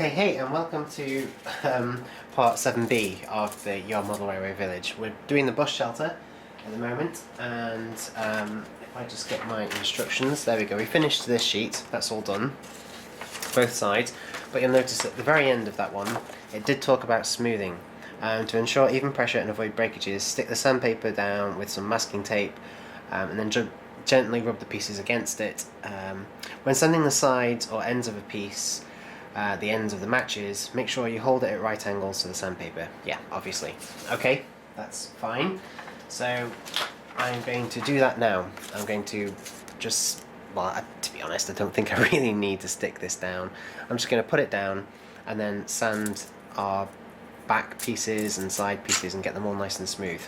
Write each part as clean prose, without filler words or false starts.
Okay, hey, and welcome to part 7B of the Your Model Railway Village. We're doing the bus shelter at the moment, and if I just get my instructions, there we go. We finished this sheet, that's all done, both sides, but you'll notice at the very end of that one, it did talk about smoothing. To ensure even pressure and avoid breakages, stick the sandpaper down with some masking tape, and then gently rub the pieces against it. When sanding the sides or ends of a piece, the ends of the matches, make sure you hold it at right angles to the sandpaper. Yeah, obviously. Okay, that's fine. So I'm going to do that now. I'm going to just, well, to be honest, I don't think I really need to stick this down. I'm just going to put it down and then sand our back pieces and side pieces and get them all nice and smooth.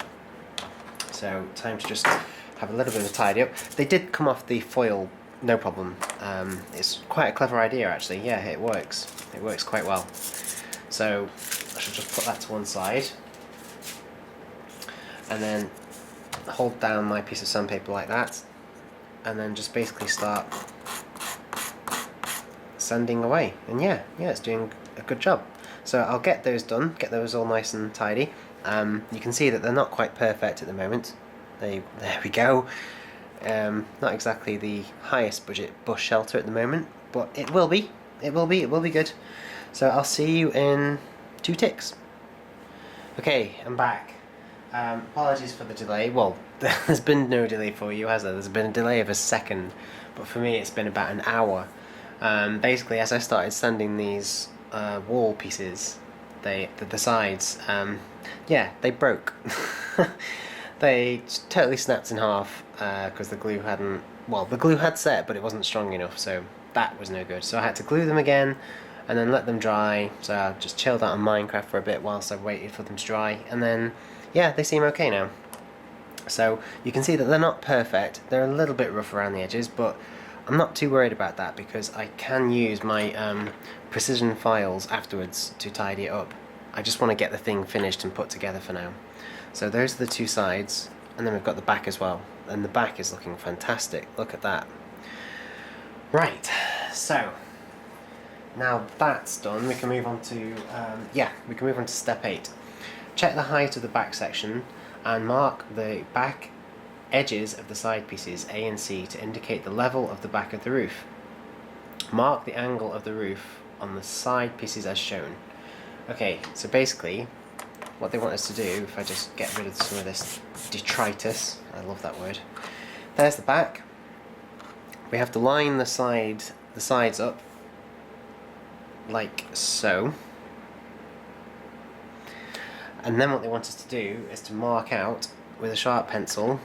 So time to just have a little bit of a tidy up. They did come off the foil, no problem. It's quite a clever idea actually. Yeah, it works. It works quite well. So I should just put that to one side and then hold down my piece of sandpaper like that, and then just basically start sanding away. And yeah, it's doing a good job. So I'll get those done, get those all nice and tidy. You can see that they're not quite perfect at the moment. There we go. Not exactly the highest budget bus shelter at the moment, but it will be. It will be good. So I'll see you in 2 ticks. Okay, I'm back. Apologies for the delay. Well, there's been no delay for you, has there? There's been a delay of a second, but for me it's been about an hour. Basically, as I started sanding these wall pieces, the sides, yeah, they broke. They totally snapped in half because the glue hadn't, well, the glue had set, but it wasn't strong enough, so that was no good. So I had to glue them again and then let them dry. So I just chilled out on Minecraft for a bit whilst I waited for them to dry, and then yeah, they seem okay now. So you can see that they're not perfect. They're a little bit rough around the edges, but I'm not too worried about that because I can use my precision files afterwards to tidy it up. I just want to get the thing finished and put together for now. So those are the 2 sides, and then we've got the back as well. And the back is looking fantastic. Look at that. Right, so now that's done, we can move on to we can move on to step 8. Check the height of the back section and mark the back edges of the side pieces A and C to indicate the level of the back of the roof. Mark the angle of the roof on the side pieces as shown. Okay, so basically what they want us to do, if I just get rid of some of this detritus, I love that word. There's the back. We have to line the sides up like so. And then what they want us to do is to mark out with a sharp pencil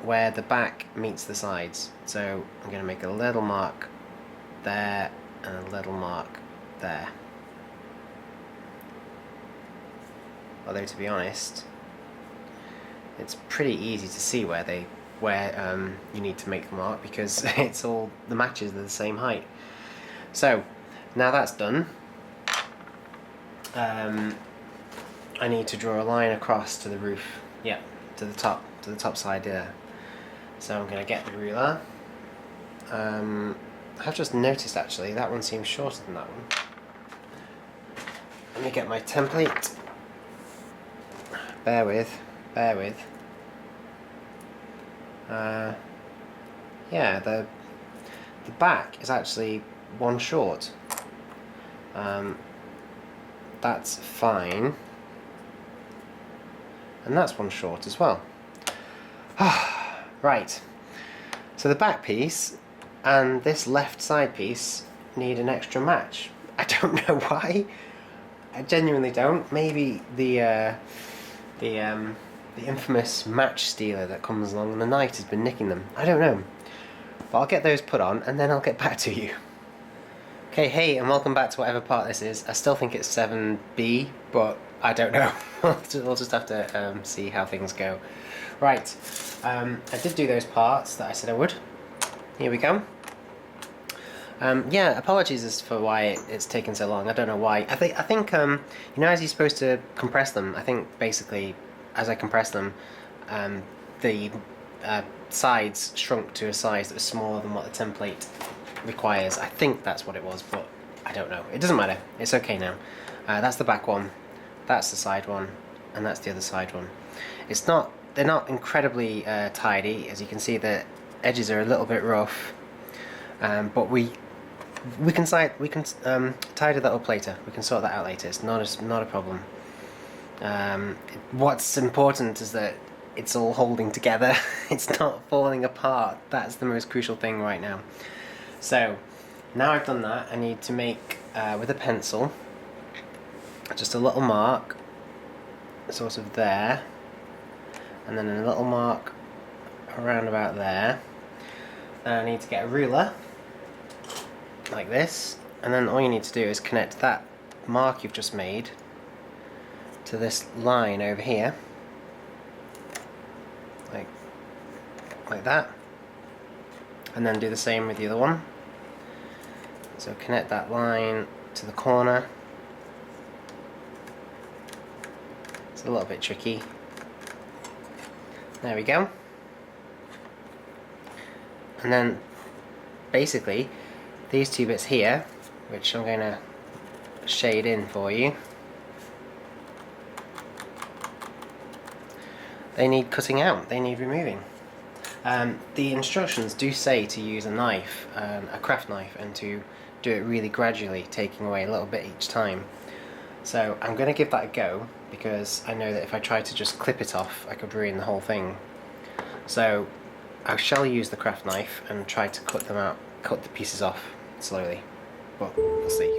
where the back meets the sides. So I'm going to make a little mark there and a little mark there. Although to be honest, it's pretty easy to see where you need to make the mark because it's all the matches are the same height. So now that's done, I need to draw a line across to the roof. Yeah, to the top side there. So I'm going to get the ruler. I've just noticed actually that one seems shorter than that one. Let me get my template. Bear with. Yeah, the back is actually one short. That's fine. And that's one short as well. Right. So the back piece and this left side piece need an extra match. I don't know why. I genuinely don't. Maybe the infamous match stealer that comes along in the night has been nicking them. I don't know. But I'll get those put on and then I'll get back to you. Okay, hey, and welcome back to whatever part this is. I still think it's 7B, but I don't know. We'll just have to see how things go. Right, I did do those parts that I said I would. Here we go. Yeah, apologies as for why it's taken so long. I don't know why. I think you know, as you're supposed to compress them, I think basically as I compress them, the sides shrunk to a size that was smaller than what the template requires. I think that's what it was, but I don't know. It doesn't matter. It's okay now. That's the back one, that's the side one, and that's the other side one. They're not incredibly tidy. As you can see, the edges are a little bit rough, but we can tidy that up later. We can sort that out later. It's not a problem. What's important is that it's all holding together. It's not falling apart. That's the most crucial thing right now. So now I've done that, I need to make with a pencil just a little mark sort of there, and then a little mark around about there. And I need to get a ruler like this, and then all you need to do is connect that mark you've just made to this line over here, like that, and then do the same with the other one. So connect that line to the corner. It's a little bit tricky. There we go. And then basically these two bits here, which I'm going to shade in for you, they need cutting out, they need removing. The instructions do say to use a knife, a craft knife, and to do it really gradually, taking away a little bit each time. So I'm going to give that a go, because I know that if I try to just clip it off, I could ruin the whole thing. So I shall use the craft knife and try to cut the pieces off slowly, but we'll see.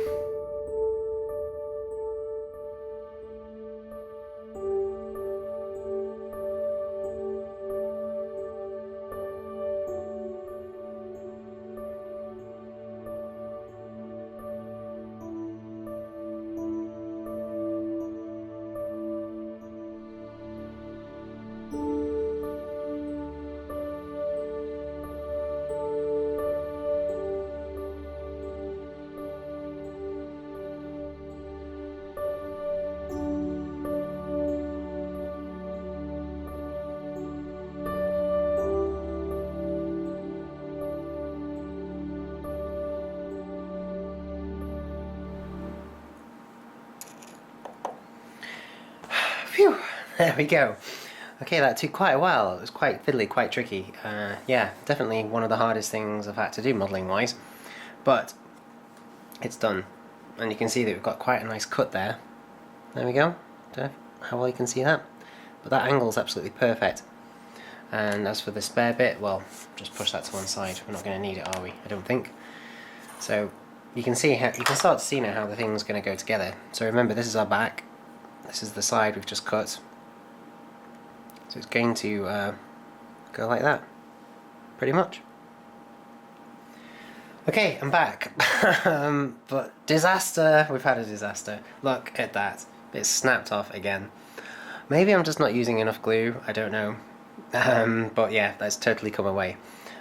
Phew, there we go. Okay, that took quite a while. It was quite fiddly, quite tricky. Yeah, definitely one of the hardest things I've had to do modelling wise, but it's done. And you can see that we've got quite a nice cut there. There we go. Don't know how well you can see that, but that angle is absolutely perfect. And as for the spare bit, well, just push that to one side. We're not going to need it, are we? I don't think. So you can see how, you can start to see now how the thing's going to go together. So remember, this is our back. This is the side we've just cut. So it's going to go like that, pretty much. Okay, I'm back. But disaster, we've had a disaster. Look at that, it's snapped off again. Maybe I'm just not using enough glue, I don't know. But yeah, that's totally come away.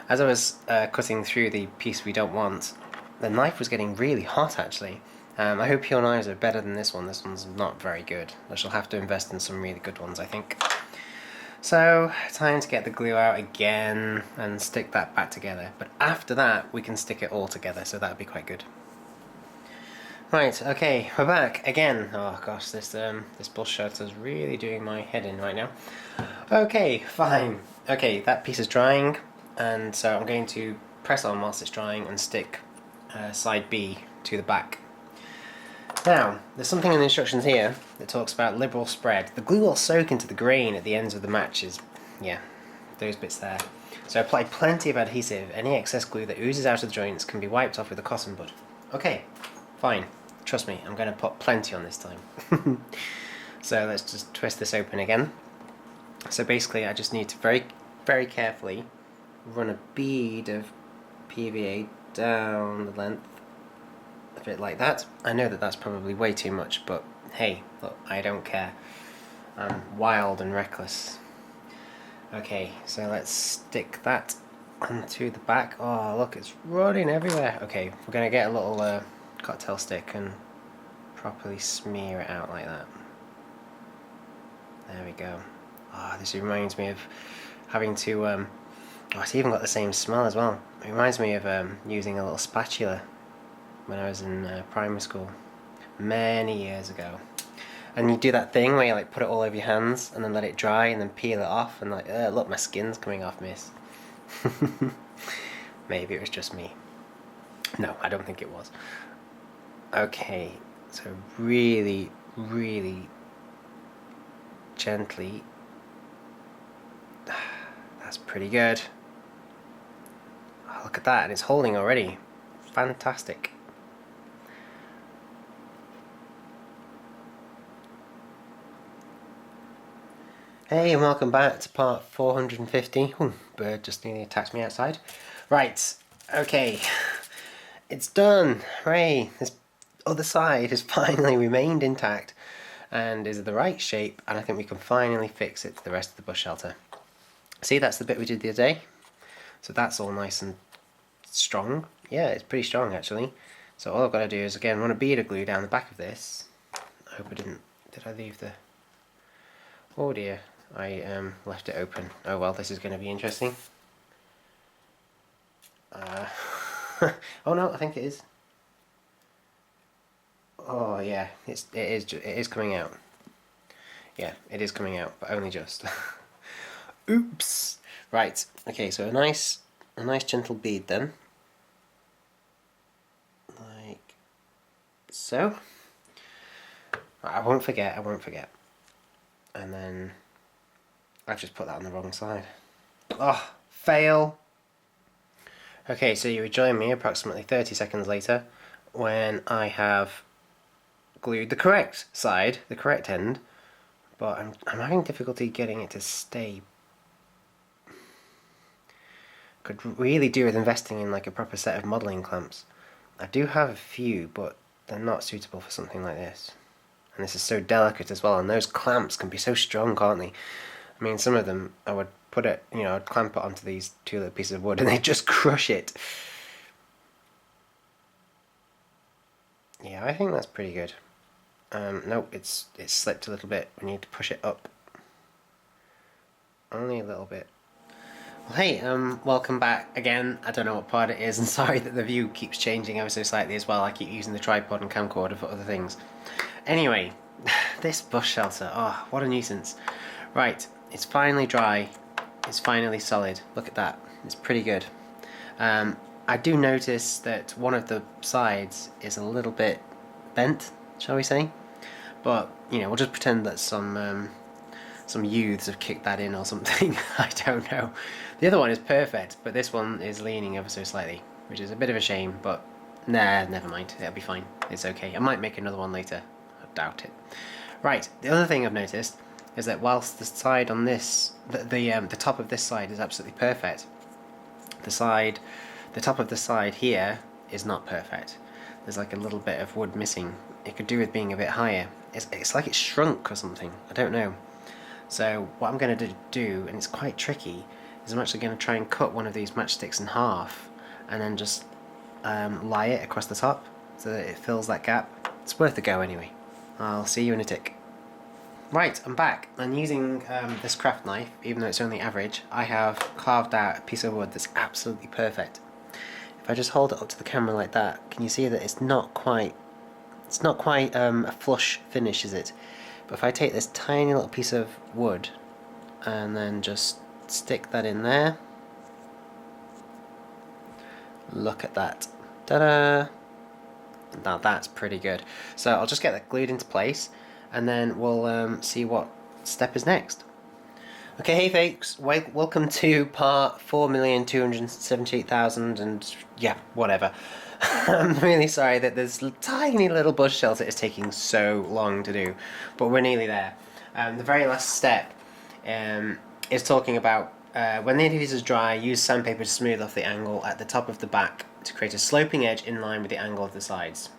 As I was cutting through the piece we don't want, the knife was getting really hot actually. I hope your knives are better than this one. This one's not very good. I shall have to invest in some really good ones, I think. So, time to get the glue out again and stick that back together. But after that, we can stick it all together, so that would be quite good. Right, okay, we're back again. Oh gosh, this bullshit is really doing my head in right now. Okay, fine. Okay, that piece is drying, and so I'm going to press on whilst it's drying and stick side B to the back. Now, there's something in the instructions here that talks about liberal spread. The glue will soak into the grain at the ends of the matches. Yeah, those bits there. So apply plenty of adhesive. Any excess glue that oozes out of the joints can be wiped off with a cotton bud. Okay, fine. Trust me, I'm going to put plenty on this time. So let's just twist this open again. So basically I just need to very, very carefully run a bead of PVA down the length. A bit like that. I know that that's probably way too much, but hey, look, I don't care. I'm wild and reckless. Okay, so let's stick that onto the back. Oh, look, it's running everywhere. Okay, we're going to get a little cocktail stick and properly smear it out like that. There we go. Oh, this reminds me of having to, oh, it's even got the same smell as well. It reminds me of using a little spatula when I was in primary school, many years ago. And you do that thing where you like put it all over your hands and then let it dry and then peel it off and like, look, my skin's coming off, miss. Maybe it was just me. No, I don't think it was. Okay, so really, really gently. That's pretty good. Oh, look at that, and it's holding already. Fantastic. Hey, and welcome back to part 450. Ooh, bird just nearly attacked me outside. Right, okay. It's done. Hooray. This other side has finally remained intact and is the right shape, and I think we can finally fix it to the rest of the bush shelter. See, that's the bit we did the other day. So that's all nice and strong. Yeah, it's pretty strong actually. So all I've got to do is again run a bead of glue down the back of this. I hope I didn't. Did I leave the... Oh dear, I left it open. Oh well, this is going to be interesting. Oh no, I think it is. Oh yeah, it is coming out. Yeah, it is coming out, but only just. Oops. Right. Okay, so a nice gentle bead then, like so. I won't forget. And then I've just put that on the wrong side. Oh, fail. Okay, so you rejoin me approximately 30 seconds later when I have glued the correct side, the correct end, but I'm having difficulty getting it to stay. Could really do with investing in like a proper set of modelling clamps. I do have a few, but they're not suitable for something like this. And this is so delicate as well, and those clamps can be so strong, can't they? I mean, some of them I would put it, you know, I'd clamp it onto these two little pieces of wood and they just crush it. Yeah, I think that's pretty good. Nope, it's slipped a little bit. We need to push it up. Only a little bit. Well, hey, welcome back again. I don't know what part it is, and sorry that the view keeps changing ever so slightly as well. I keep using the tripod and camcorder for other things. Anyway, this bush shelter, oh, what a nuisance. Right, it's finally dry. It's finally solid. Look at that. It's pretty good. I do notice that one of the sides is a little bit bent, shall we say? But, you know, we'll just pretend that some youths have kicked that in or something. I don't know. The other one is perfect, but this one is leaning ever so slightly, which is a bit of a shame, but nah, never mind. It'll be fine. It's okay. I might make another one later. I doubt it. Right, the other thing I've noticed is that whilst the side on this, the top of this side is absolutely perfect, the top of the side here is not perfect. There's like a little bit of wood missing. It could do with being a bit higher. It's like it's shrunk or something. I don't know. So what I'm going to do, and it's quite tricky, is I'm actually going to try and cut one of these matchsticks in half and then just lie it across the top so that it fills that gap. It's worth a go anyway. I'll see you in a tick. Right, I'm back, and using this craft knife, even though it's only average, I have carved out a piece of wood that's absolutely perfect. If I just hold it up to the camera like that, can you see that it's not quite a flush finish, is it? But if I take this tiny little piece of wood and then just stick that in there, look at that. Ta-da! Now that's pretty good. So I'll just get that glued into place, and then we'll see what step is next. Okay, hey folks, welcome to part 4,278,000 and yeah, whatever. I'm really sorry that this tiny little bush shelter is taking so long to do, but we're nearly there. The very last step is talking about when the adhesive is dry, use sandpaper to smooth off the angle at the top of the back to create a sloping edge in line with the angle of the sides.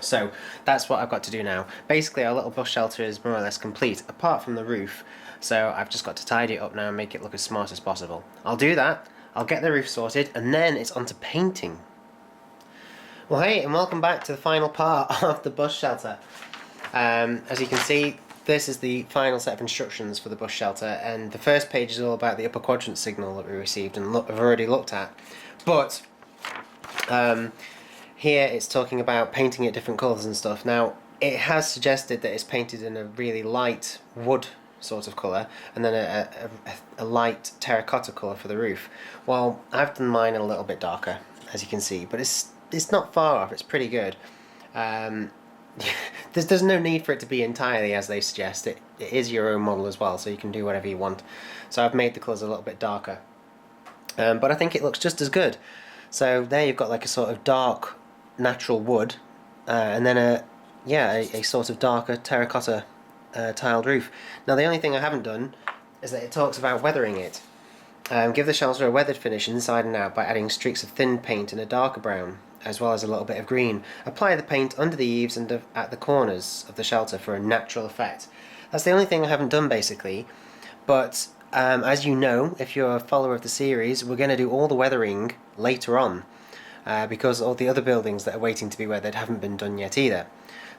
So that's what I've got to do now. Basically our little bush shelter is more or less complete, apart from the roof, so I've just got to tidy it up now and make it look as smart as possible. I'll do that, I'll get the roof sorted, and then it's on to painting. Well hey, and welcome back to the final part of the bush shelter. As you can see, this is the final set of instructions for the bush shelter, and the first page is all about the upper quadrant signal that we received and I've already looked at. But Here it's talking about painting it different colours and stuff. Now, it has suggested that it's painted in a really light wood sort of colour, and then a light terracotta colour for the roof. Well, I've done mine a little bit darker, as you can see, but it's not far off. It's pretty good. There's no need for it to be entirely as they suggest. It is your own model as well, so you can do whatever you want. So I've made the colours a little bit darker, but I think it looks just as good. So there you've got like a sort of dark natural wood, and then a sort of darker terracotta tiled roof. Now the only thing I haven't done is that it talks about weathering it. Give the shelter a weathered finish inside and out by adding streaks of thin paint in a darker brown, as well as a little bit of green. Apply the paint under the eaves and at the corners of the shelter for a natural effect. That's the only thing I haven't done basically, but as you know, if you're a follower of the series, we're going to do all the weathering later on, because all the other buildings that are waiting to be weathered haven't been done yet either.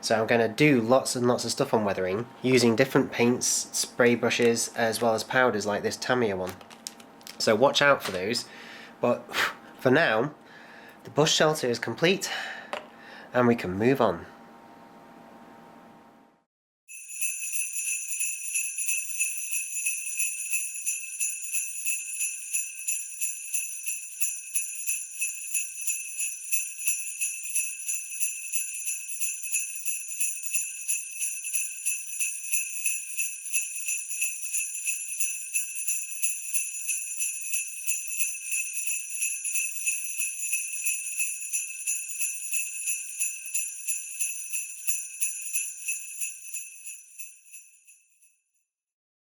So I'm going to do lots and lots of stuff on weathering, using different paints, spray brushes, as well as powders like this Tamiya one. So watch out for those, but for now, the bus shelter is complete, and we can move on.